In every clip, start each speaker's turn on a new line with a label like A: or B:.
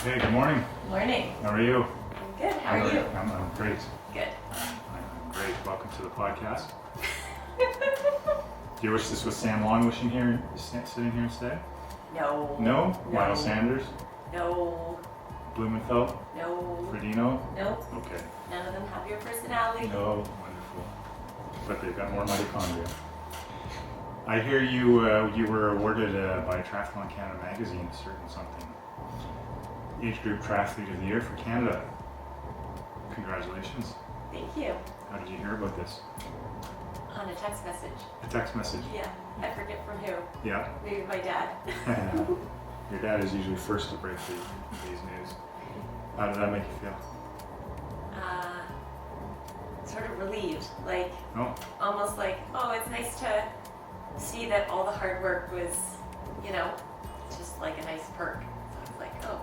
A: Okay, good morning.
B: Morning.
A: How are you?
B: I'm good. How are you?
A: I'm great.
B: Good.
A: I'm great. Welcome to the podcast. Do you wish this was Sam Long sitting here instead?
B: No.
A: No?
B: No.
A: Miles Sanders?
B: No.
A: Blumenthal?
B: No.
A: Fredino?
B: Nope.
A: Okay.
B: None of them have your personality.
A: No. Wonderful. But they've got more mitochondria. I hear you were awarded by Triathlon Canada magazine a certain something. Age Group Triathlete of the Year for Canada. Congratulations.
B: Thank you.
A: How did you hear about this?
B: On a text message.
A: A text message.
B: Yeah. I forget from who.
A: Yeah.
B: Maybe my dad.
A: Your dad is usually first to break these news. How did that make you feel?
B: Sort of relieved. Like,
A: Oh,
B: almost like, oh, it's nice to see that all the hard work was, just like a nice perk. So it's like, oh,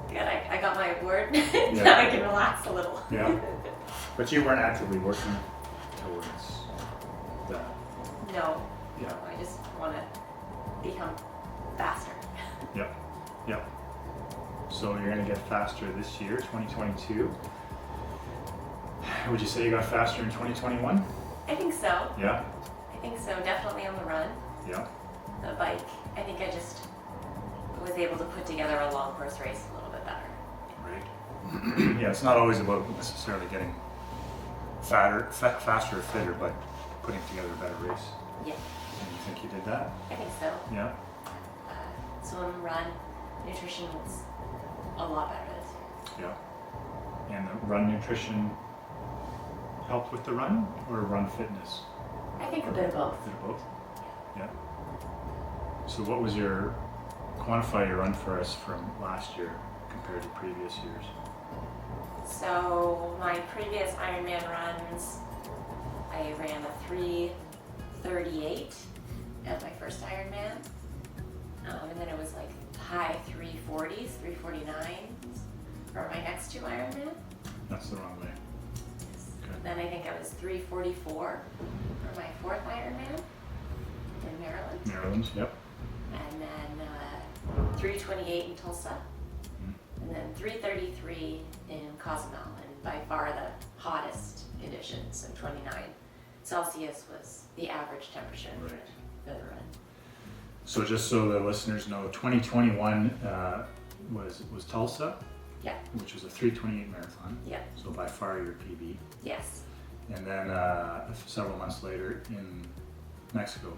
B: good, I got my award.
A: Yeah.
B: Now I can relax a little.
A: yeah. But you weren't actively working towards that.
B: No.
A: Yeah.
B: I just want to become faster.
A: Yep. Yep. So you're going to get faster this year, 2022. Would you say you got faster in 2021?
B: I think so.
A: Yeah.
B: I think so. Definitely on the run.
A: Yeah.
B: The bike, I think I just was able to put together a long course race a little bit better.
A: Right. Yeah, it's not always about necessarily getting faster or fitter, but putting together a better race.
B: Yeah,
A: And you think you did that?
B: I think so.
A: Yeah.
B: Swim, run, nutrition was a lot better this year.
A: Yeah. And the run nutrition helped with the run or run fitness?
B: I think a bit of both.
A: A bit of both? Yeah. So what was quantify your run for us from last year compared to previous years?
B: So my previous Ironman runs, I ran a 3:38 at my first Ironman. And then it was like high 3:40s, 3:49s for my next two Ironman.
A: That's the wrong way. Okay.
B: Then I think I was 3:44 for my fourth Ironman in Maryland.
A: Maryland, yep.
B: And then 3:28 in Tulsa. And then 3:33 in Cozumel. And by far the hottest conditions, and 29 Celsius was the average temperature
A: Right.
B: for the run.
A: So just so the listeners know, 2021 was Tulsa,
B: Yeah.
A: which was a 3:28 marathon.
B: Yeah.
A: So by far your PB.
B: Yes.
A: And then several months later in Mexico,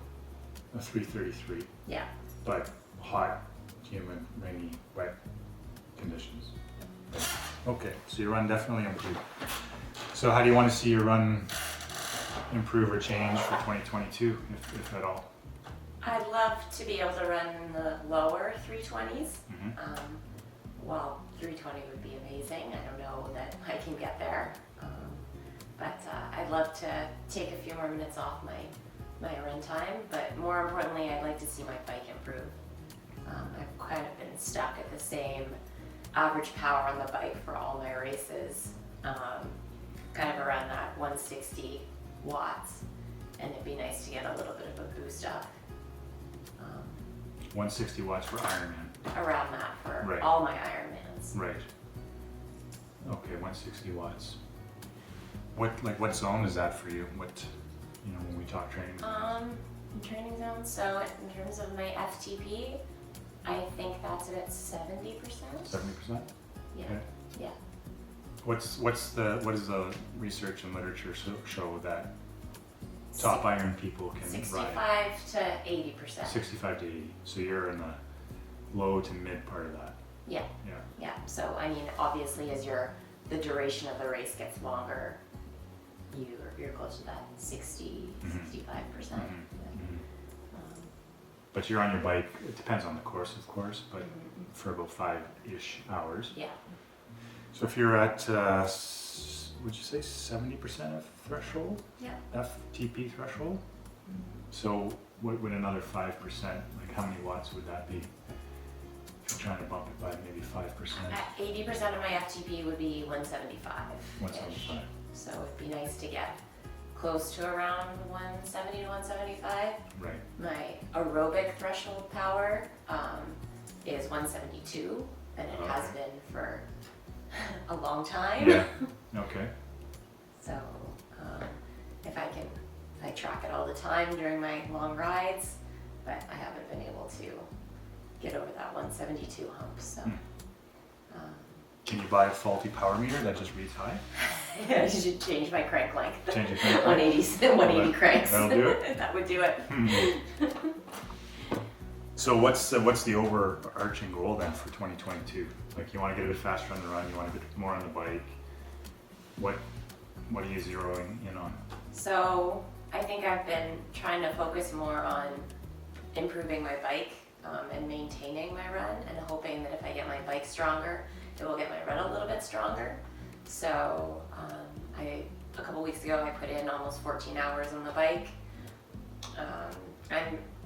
A: a 3:33.
B: Yeah.
A: But hot, humid, rainy, wet conditions. Okay, so your run definitely improved. So how do you want to see your run improve or change for 2022, if at all?
B: I'd love to be able to run in the lower 3:20s.
A: Mhm.
B: Well, 3:20 would be amazing. I don't know that I can get there. But I'd love to take a few more minutes off my run time. But more importantly, I'd like to see my bike improve. I've kind of been stuck at the same average power on the bike for all my races. Kind of around that 160 watts. And it'd be nice to get a little bit of a boost up.
A: 160 watts for Ironman.
B: Around that for
A: Right.
B: all my Ironmans.
A: Right. Okay, 160 watts. What zone is that for you? When we talk training?
B: In training zone, so in terms of my FTP, I think that's about 70%.
A: 70%?
B: Yeah.
A: Okay.
B: Yeah.
A: What does the research and literature show that top iron people can ride?
B: 65 to 80%.
A: 65 to 80. So you're in the low to mid part of that.
B: Yeah.
A: Yeah.
B: Yeah. So I mean, obviously, as the duration of the race gets longer, you're close to that 60, 65%.
A: But you're on your bike. It depends on the course, of course, but for about 5-ish hours.
B: Yeah.
A: So if you're at, would you say 70% of threshold?
B: Yeah.
A: FTP threshold? So what would another 5%, like how many watts would that be? If you're trying to bump it by maybe 5%.
B: 80% of my FTP would be 175.
A: 175.
B: So it'd be nice to get close to around 170 to 175.
A: Right.
B: My aerobic threshold power is 172, than it has been for a long time.
A: Yeah. Okay.
B: So if I track it all the time during my long rides, but I haven't been able to get over that 172 hump. So
A: Can you buy a faulty power meter that just reads high?
B: I should change my crank length.
A: Change your crank length?
B: 180 cranks.
A: That'll do it.
B: That would do it.
A: So what's the overarching goal then for 2022? Like, you want to get a bit faster on the run, you want a bit more on the bike. What are you zeroing in on?
B: So I think I've been trying to focus more on improving my bike and maintaining my run, and hoping that if I get my bike stronger, it will get my run a little bit stronger. So a couple weeks ago I put in almost 14 hours on the bike.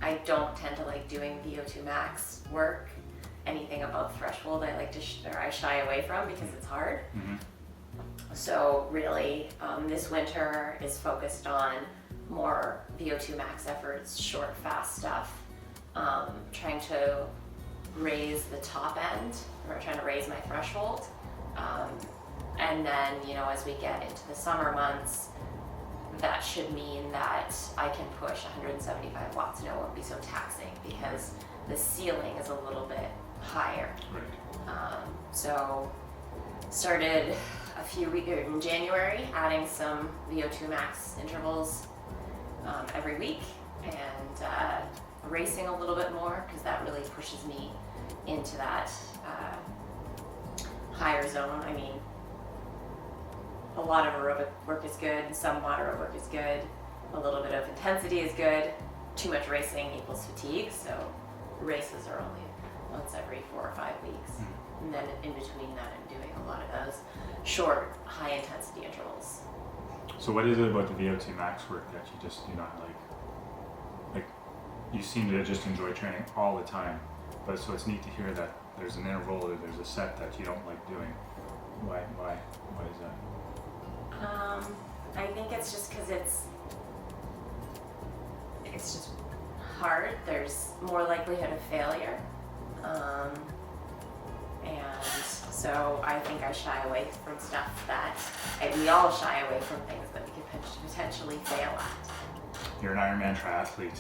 B: I don't tend to like doing VO2 max work. Anything above threshold I like to I shy away from because it's hard.
A: Mm-hmm.
B: So really, this winter is focused on more VO2 max efforts, short, fast stuff, trying to raise the top end, or trying to raise my threshold. And then, as we get into the summer months, that should mean that I can push 175 watts and it won't be so taxing because the ceiling is a little bit higher.
A: Right.
B: So started a few weeks in January, adding some VO2 max intervals every week, and racing a little bit more because that really pushes me into that higher zone. I mean, a lot of aerobic work is good, some moderate work is good, a little bit of intensity is good. Too much racing equals fatigue, so races are only once every 4 or 5 weeks. And then in between that, I'm doing a lot of those short, high intensity intervals.
A: So what is it about the VO2 max work that you just do not like? Like, you seem to just enjoy training all the time, but so it's neat to hear that there's an interval or there's a set that you don't like doing. Why is that?
B: I think it's just because it's just hard. There's more likelihood of failure. And so I think I shy away from stuff that, and we all shy away from things that we could potentially fail at.
A: You're an Ironman triathlete.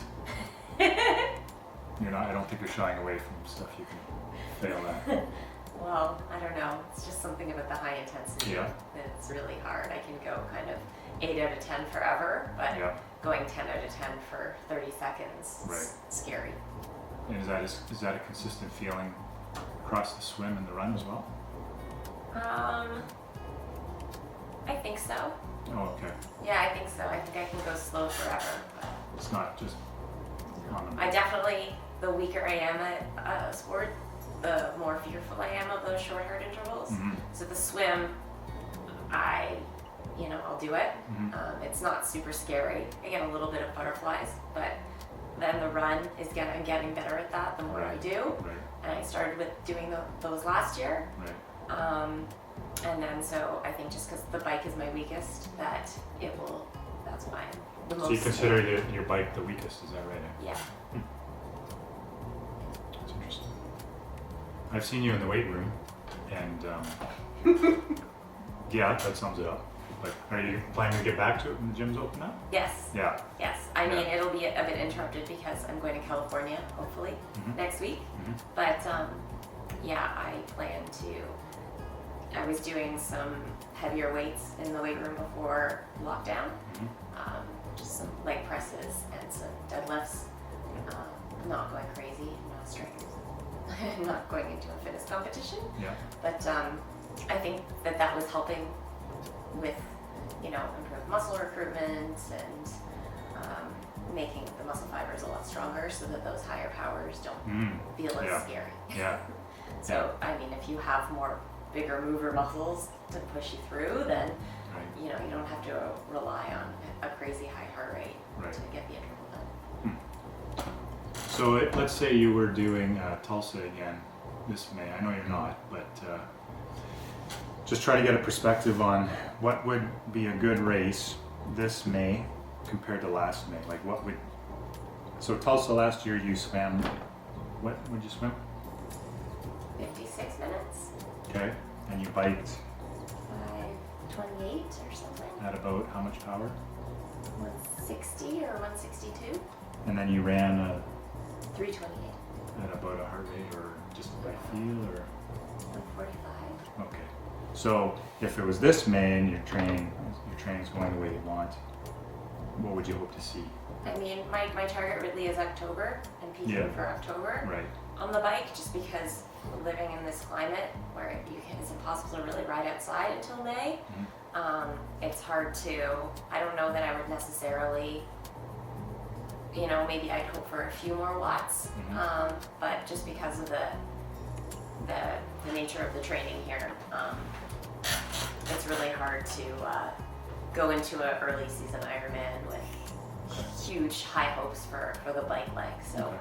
A: You're not. I don't think you're shying away from stuff you can fail at.
B: Well, I don't know. It's just something about the high intensity
A: Yeah.
B: that's really hard. I can go kind of 8 out of 10 forever, but
A: Yeah.
B: going 10 out of 10 for 30 seconds is scary.
A: And is that a consistent feeling across the swim and the run as well?
B: I think so.
A: Oh, okay.
B: Yeah, I think so. I think I can go slow forever. But
A: It's not just on
B: I definitely, the weaker I am at a sport, the more fearful I am of those short, hard intervals.
A: Mm-hmm.
B: So the swim, I'll do it.
A: Mm-hmm.
B: It's not super scary. I get a little bit of butterflies, but then the run I'm getting better at that the more I do.
A: Right.
B: And I started with doing those last year.
A: Right.
B: And then so I think just because the bike is my weakest, that's why I'm the most.
A: So you consider your bike the weakest, is that right?
B: Yeah.
A: That's interesting. I've seen you in the weight room, and yeah, that sums it up. But are you planning to get back to it when the gym's open up?
B: Yes.
A: Yeah.
B: Yes. I mean, it'll be a bit interrupted because I'm going to California, hopefully, next week.
A: Mm-hmm.
B: But yeah, I plan to. I was doing some heavier weights in the weight room before lockdown, just some leg presses and some deadlifts. Not going crazy, not strength. Not going into a fitness competition.
A: Yeah.
B: But I think that was helping with, improved muscle recruitment and making the muscle fibers a lot stronger so that those higher powers don't feel as scary.
A: Yeah.
B: So, I mean, if you have bigger mover muscles to push you through, then, you don't have to rely on a crazy high heart rate to get the interval done.
A: So let's say you were doing Tulsa again this May. I know you're not, but just try to get a perspective on what would be a good race this May compared to last May. Like so Tulsa last year you swam, what would you swim?
B: 56 minutes,
A: Okay. And you biked
B: 5:28 or something,
A: at about how much power?
B: 160 or 162,
A: And then you ran
B: 328,
A: at about a heart rate or just by feel or?
B: 145.
A: Okay. So if it was this May and your training's going the way you want, what would you hope to see?
B: I mean, my target really is October and peaking
A: Yeah.
B: for October
A: Right.
B: on the bike, just because living in this climate where it's impossible to really ride outside until May. It's hard to, I don't know that I would necessarily, maybe I'd hope for a few more watts, but just because of the nature of the training here, it's really hard to go into an early season Ironman with huge high hopes for the bike leg. So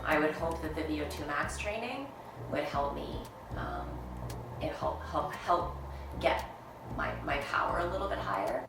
B: I would hope that the VO2 max training would help me, help get my power a little bit higher.